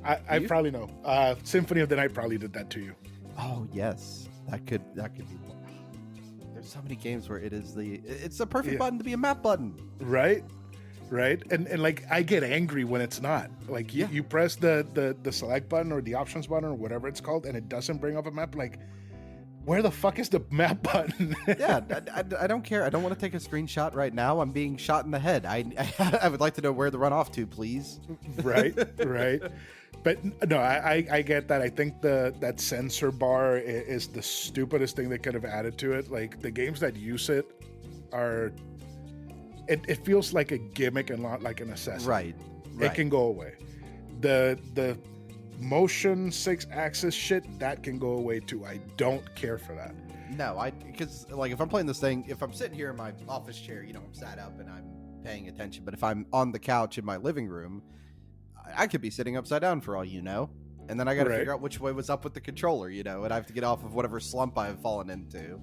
I You? probably know. Symphony of the Night probably did that to you. Oh yes, that could be. There's so many games where it's the perfect button to be a map button. Right. And like I get angry when it's not. Like you press the select button or the options button or whatever it's called, and it doesn't bring up a map. Like, where the fuck is the map button? Yeah, I don't care. I don't want to take a screenshot right now. I'm being shot in the head. I would like to know where to run off to, please. Right. But no, I get that. I think that sensor bar is the stupidest thing they could have added to it. Like the games that use it are, it feels like a gimmick and not like a necessity. Right. It can go away. The motion 6-axis shit, that can go away too. I don't care for that. No, because like if I'm playing this thing, if I'm sitting here in my office chair, I'm sat up and I'm paying attention. But if I'm on the couch in my living room, I could be sitting upside down for all you know. And then I got to figure out which way was up with the controller, and I have to get off of whatever slump I've fallen into.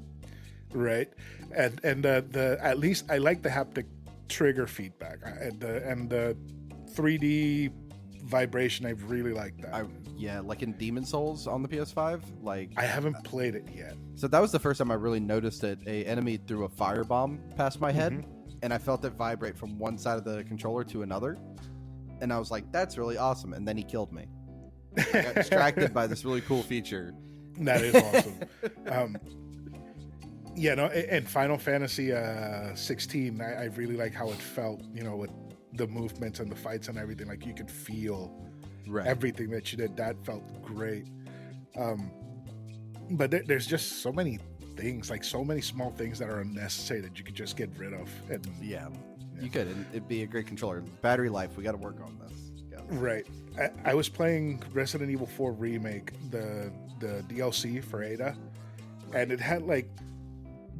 Right. And the at least I like the haptic trigger feedback and the 3D vibration. I really like that. Like in Demon Souls on the PS5. Like I haven't played it yet. So that was the first time I really noticed that a enemy threw a firebomb past my head, and I felt it vibrate from one side of the controller to another. And I was like, that's really awesome. And then he killed me. I got distracted by this really cool feature. That is awesome. And Final Fantasy 16, I really like how it felt, with the movements and the fights and everything. Like you could feel everything that you did. That felt great. But there's just so many things, like so many small things that are unnecessary that you could just get rid of. And you could. And it'd be a great controller. Battery life, we got to work on this. Right. I was playing Resident Evil 4 Remake, the DLC for Ada, and it had like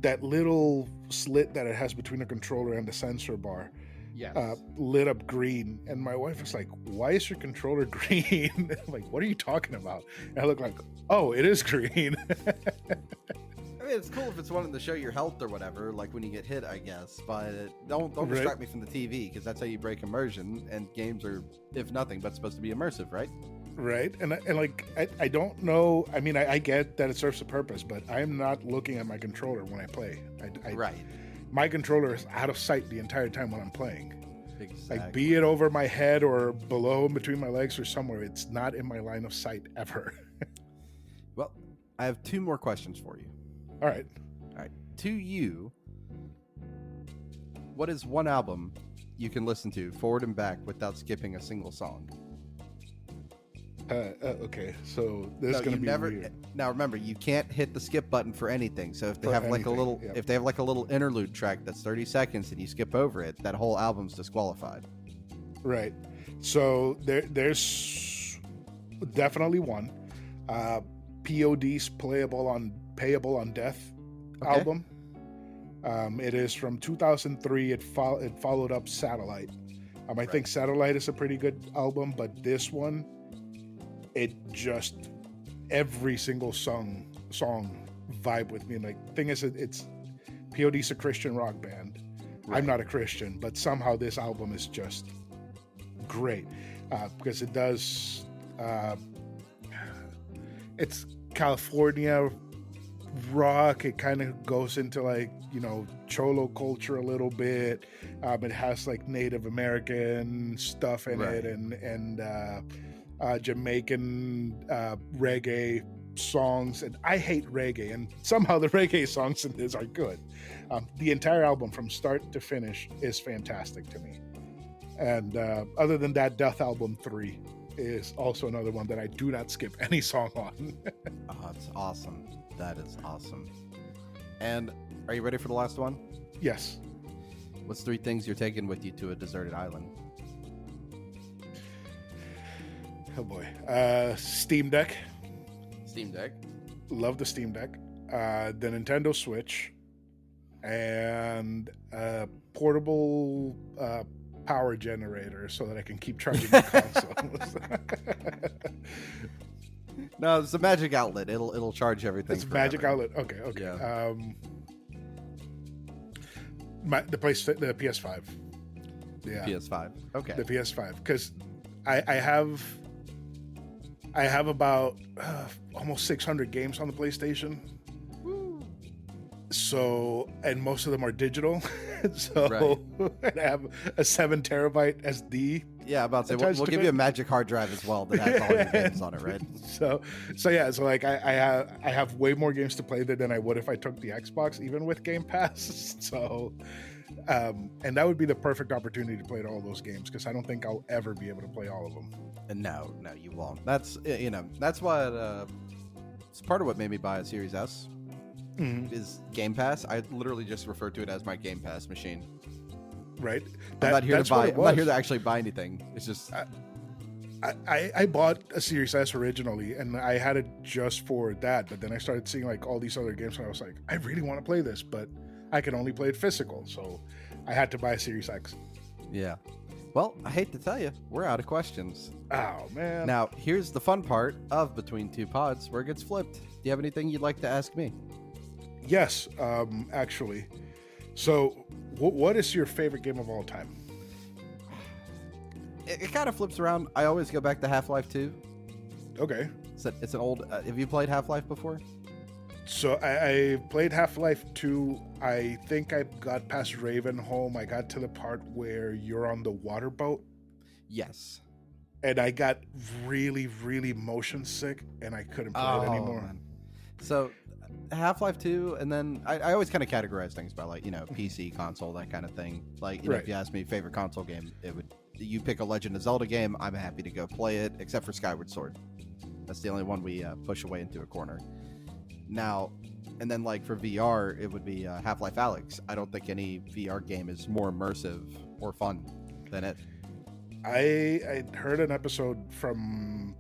that little slit that it has between the controller and the sensor bar Yes. lit up green. And my wife was like, "Why is your controller green?" I'm like, "What are you talking about?" And I look like, "Oh, it is green." I mean, it's cool if it's wanting to show your health or whatever, like when you get hit, I guess. But don't distract me from the TV, because that's how you break immersion. And games are, if nothing, but supposed to be immersive, right? Right. And like, I don't know. I mean, I get that it serves a purpose, but I'm not looking at my controller when I play. Right. My controller is out of sight the entire time when I'm playing. Exactly. Like, be it over my head or below between my legs or somewhere, it's not in my line of sight ever. Well, I have 2 more questions for you. All right. To you, what is one album you can listen to forward and back without skipping a single song? Okay, so this is going to be weird. Now remember, you can't hit the skip button for anything. So if they have like a little, yep. if they have like a little interlude track that's 30 seconds and you skip over it, that whole album's disqualified. Right. So there's definitely one. POD's Payable on Death album. It is from 2003. It followed up Satellite. I think Satellite is a pretty good album, but this one, it just every single song vibe with me. And like, thing is, it's POD's a Christian rock band. Right. I'm not a Christian, but somehow this album is just great because it does. It's California rock. It kind of goes into like, cholo culture a little bit. It has like Native American stuff in it, and Jamaican reggae songs. And I hate reggae, and somehow the reggae songs in this are good. The entire album from start to finish is fantastic to me. And other than that, Death Album 3 is also another one that I do not skip any song on. Oh, it's awesome. That is awesome. And are you ready for the last one? Yes. What's 3 things you're taking with you to a deserted island? Oh boy. Steam Deck. Steam Deck. Love the Steam Deck. The Nintendo Switch. And portable power generator so that I can keep charging the consoles. No, it's a magic outlet. It'll charge everything. It's a magic outlet. Okay. Yeah. The PS5. Yeah. PS5. Okay. The PS5, because I have about almost 600 games on the PlayStation. Woo. So, and most of them are digital. So I have a 7 terabyte SD. Yeah, about to say we'll give you a magic hard drive as well that has all your games on it, right? So like I have way more games to play than I would if I took the Xbox, even with Game Pass. So, and that would be the perfect opportunity to play all those games, because I don't think I'll ever be able to play all of them. And no, you won't. That's that's what it's part of what made me buy a Series S. Mm-hmm. Is Game Pass. I literally just refer to it as my Game Pass machine. Right. I'm not here to buy. I'm not here to actually buy anything. It's just. I bought a Series S originally, and I had it just for that. But then I started seeing like all these other games, and I was like, I really want to play this, but I can only play it physical. So I had to buy a Series X. Yeah. Well, I hate to tell you, we're out of questions. Oh, man. Now, here's the fun part of Between Two Pods, where it gets flipped. Do you have anything you'd like to ask me? Yes, actually. So, what is your favorite game of all time? It kind of flips around. I always go back to Half-Life 2. Okay. It's an old... have you played Half-Life before? So, I played Half-Life 2. I think I got past Ravenholm. I got to the part where you're on the water boat. Yes. And I got really, really motion sick, and I couldn't play it anymore. Man. So... Half-Life 2, and then I always kind of categorize things by like, PC, console, that kind of thing. Like, if you ask me favorite console game, you pick a Legend of Zelda game, I'm happy to go play it, except for Skyward Sword. That's the only one we push away into a corner. Now, and then like for VR, it would be Half-Life Alyx. I don't think any VR game is more immersive or fun than it. I heard an episode from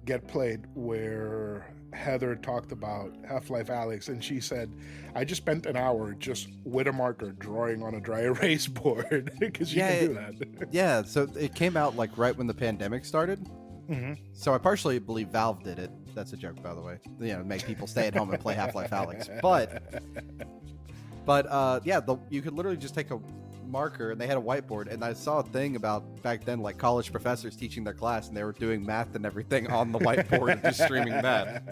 Get Played where Heather talked about Half-Life Alyx, and she said, I just spent an hour just with a marker drawing on a dry erase board because you can do that. Yeah, so it came out like right when the pandemic started. Mm-hmm. So I partially believe Valve did it. That's a joke, by the way. You know, make people stay at home and play Half-Life Alyx. But yeah, you could literally just take a marker, and they had a whiteboard, and I saw a thing about back then, like college professors teaching their class, and they were doing math and everything on the whiteboard and just streaming math,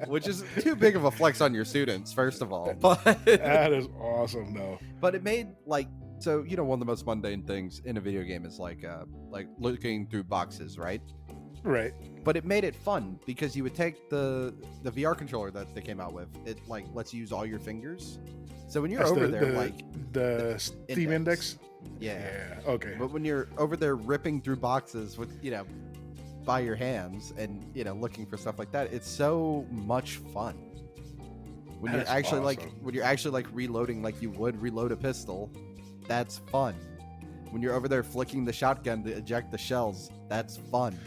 which is too big of a flex on your students, first of all. But that is awesome, though. But it made like, so you know, one of the most mundane things in a video game is like looking through boxes, right? Right. But it made it fun because you would take the VR controller that they came out with. It like lets you use all your fingers. So when you're over there, like the Steam Index. Yeah. Okay. But when you're over there ripping through boxes with, you know, by your hands and, you know, looking for stuff like that, it's so much fun. When you're actually like reloading like you would reload a pistol, that's fun. When you're over there flicking the shotgun to eject the shells, that's fun.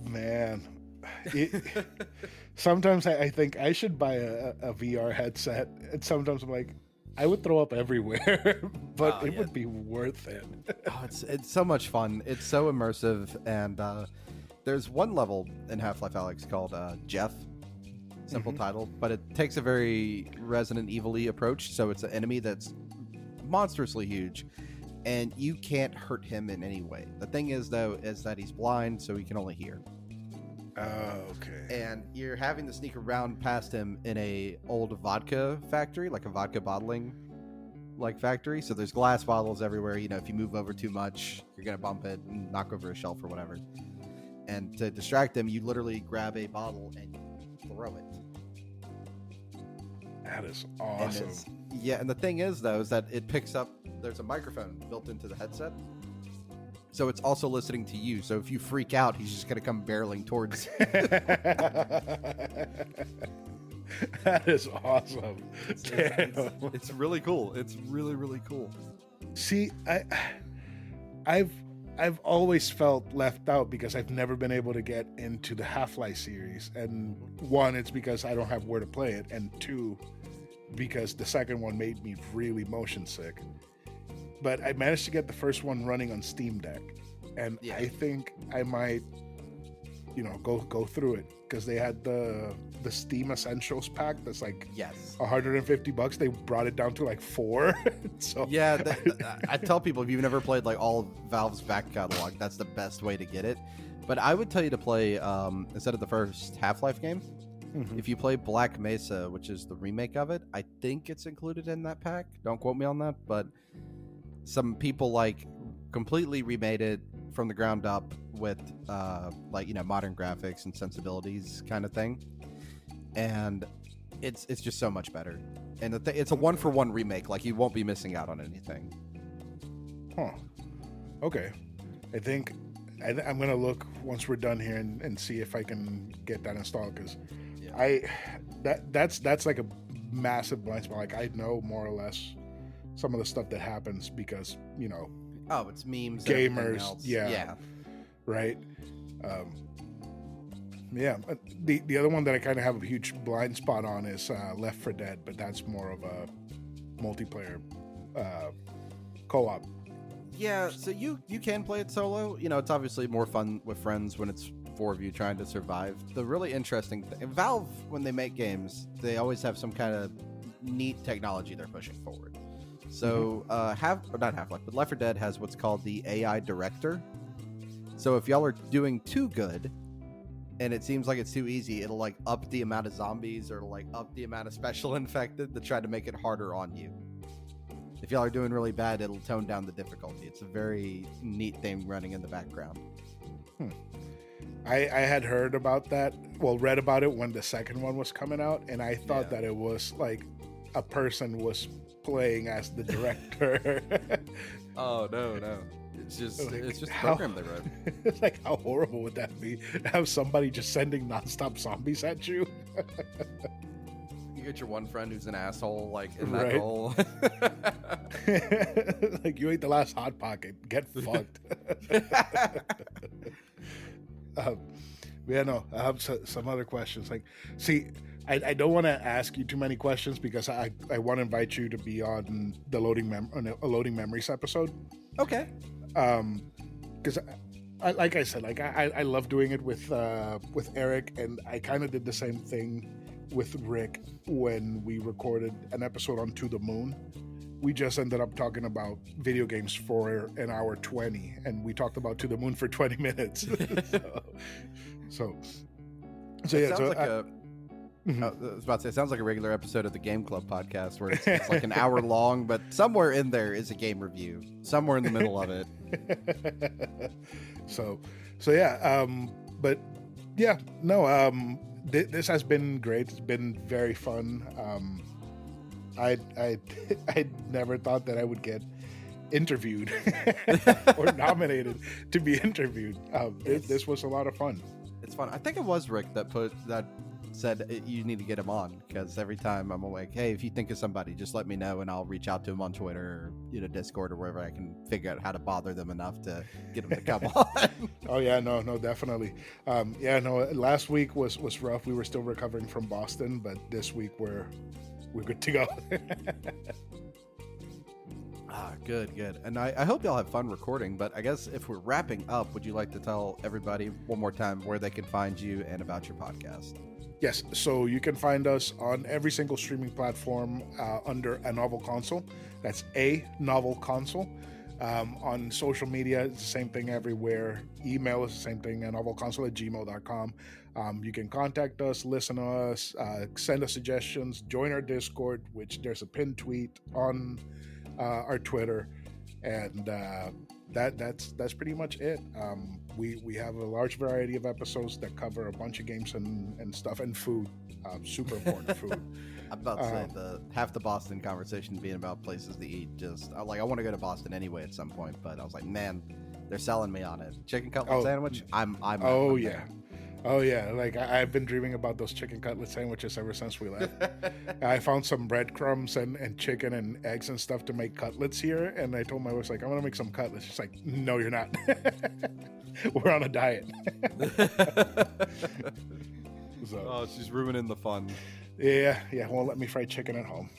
Man, sometimes I think I should buy a VR headset, and sometimes I'm like, I would throw up everywhere, but it would be worth it. It's so much fun. It's so immersive, and there's one level in Half-Life Alyx called Jeff. Simple title, but it takes a very Resident Evil-y approach. So it's an enemy that's monstrously huge, and you can't hurt him in any way. The thing is, though, is that he's blind, so he can only hear. Okay. And you're having to sneak around past him in a old vodka factory, like a vodka bottling like factory. So there's glass bottles everywhere. You know, if you move over too much, you're gonna bump it and knock over a shelf or whatever. And to distract him, you literally grab a bottle and throw it. That is awesome. And the thing is, though, is that it picks up. There's a microphone built into the headset. So it's also listening to you. So if you freak out, he's just going to come barreling towards you. That is awesome. It's really cool. It's really, really cool. See, I've always felt left out because I've never been able to get into the Half-Life series. And one, it's because I don't have where to play it. And two, because the second one made me really motion sick. But I managed to get the first one running on Steam Deck, and I think I might, you know, go through it because they had the Steam Essentials pack that's like $150. They brought it down to like $4. So yeah, I tell people, if you've never played like all of Valve's back catalog, that's the best way to get it. But I would tell you to play instead of the first Half-Life game. If you play Black Mesa, which is the remake of it, I think it's included in that pack. Don't quote me on that, but some people like completely remade it from the ground up with like, you know, modern graphics and sensibilities kind of thing, and it's just so much better. And it's a 1-for-1 remake. Like, you won't be missing out on anything. Okay, I think I'm gonna look once we're done here and see if I can get that installed, because that's like a massive blind spot. Like, I know more or less some of the stuff that happens because, you know, it's memes, gamers, yeah, right. The other one that I kind of have a huge blind spot on is Left 4 Dead, but that's more of a multiplayer co-op. Yeah, so you can play it solo. You know, it's obviously more fun with friends when it's 4 of you trying to survive. The really interesting thing, Valve, when they make games, they always have some kind of neat technology they're pushing forward. So not Half-Life, but Left 4 Dead has what's called the AI director. So if y'all are doing too good and it seems like it's too easy, it'll like up the amount of zombies or like up the amount of special infected to try to make it harder on you. If y'all are doing really bad, it'll tone down the difficulty. It's a very neat thing running in the background. I had heard about that, read about it when the second one was coming out, and I thought that it was like a person was playing as the director. Oh, no. It's just a program they wrote. It's like, how horrible would that be? Have somebody just sending nonstop zombies at you? You get your one friend who's an asshole, like, in that role. Like, you ate the last Hot Pocket. Get fucked. um, yeah, no, I have some other questions. Like, see, I don't want to ask you too many questions because I want to invite you to be on the a loading memories episode. Okay. Because like I said, like I love doing it with Eric, and I kind of did the same thing with Rick when we recorded an episode on To the Moon. We just ended up talking about video games for an hour 20, and we talked about To the Moon for 20 minutes. so yeah. Sounds like I was about to say, it sounds like a regular episode of the Game Club podcast where it's like an hour long, but somewhere in there is a game review, somewhere in the middle of it. So yeah. But yeah, no. This has been great. It's been very fun. I never thought that I would get interviewed or nominated to be interviewed. This was a lot of fun. It's fun. I think it was Rick that said you need to get him on, because every time I'm like, hey, if you think of somebody, just let me know and I'll reach out to him on Twitter or Discord or wherever I can figure out how to bother them enough to get them to come on. Oh yeah, no, definitely. Last week was rough. We were still recovering from Boston, but this week we're good to go. Good. And I hope y'all have fun recording, but I guess if we're wrapping up, would you like to tell everybody one more time where they can find you and about your podcast? Yes, so you can find us on every single streaming platform under A Novel Console. That's A Novel Console. On social media, it's the same thing everywhere. Email is the same thing, anovelconsole@gmail.com. You can contact us, listen to us, send us suggestions, join our Discord, which there's a pinned tweet on our Twitter, and that's pretty much it. We have a large variety of episodes that cover a bunch of games and stuff, and food, super important food. I'm about to say half the Boston conversation being about places to eat. Just I want to go to Boston anyway at some point, but I was like, man, they're selling me on it. Chicken cutlet sandwich. I'm. Oh yeah. There. Oh yeah, like I've been dreaming about those chicken cutlet sandwiches ever since we left. I found some breadcrumbs and chicken and eggs and stuff to make cutlets here, and I told my wife, like, I'm gonna make some cutlets. She's like, no, you're not. We're on a diet. So, she's ruining the fun. Yeah, won't let me fry chicken at home.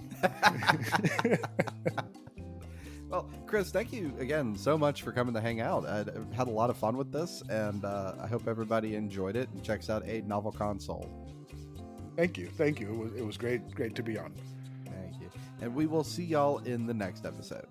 Well, Chris, thank you again so much for coming to hang out. I had a lot of fun with this, and I hope everybody enjoyed it and checks out A Novel Console. Thank you. It was great to be on. Thank you. And we will see y'all in the next episode.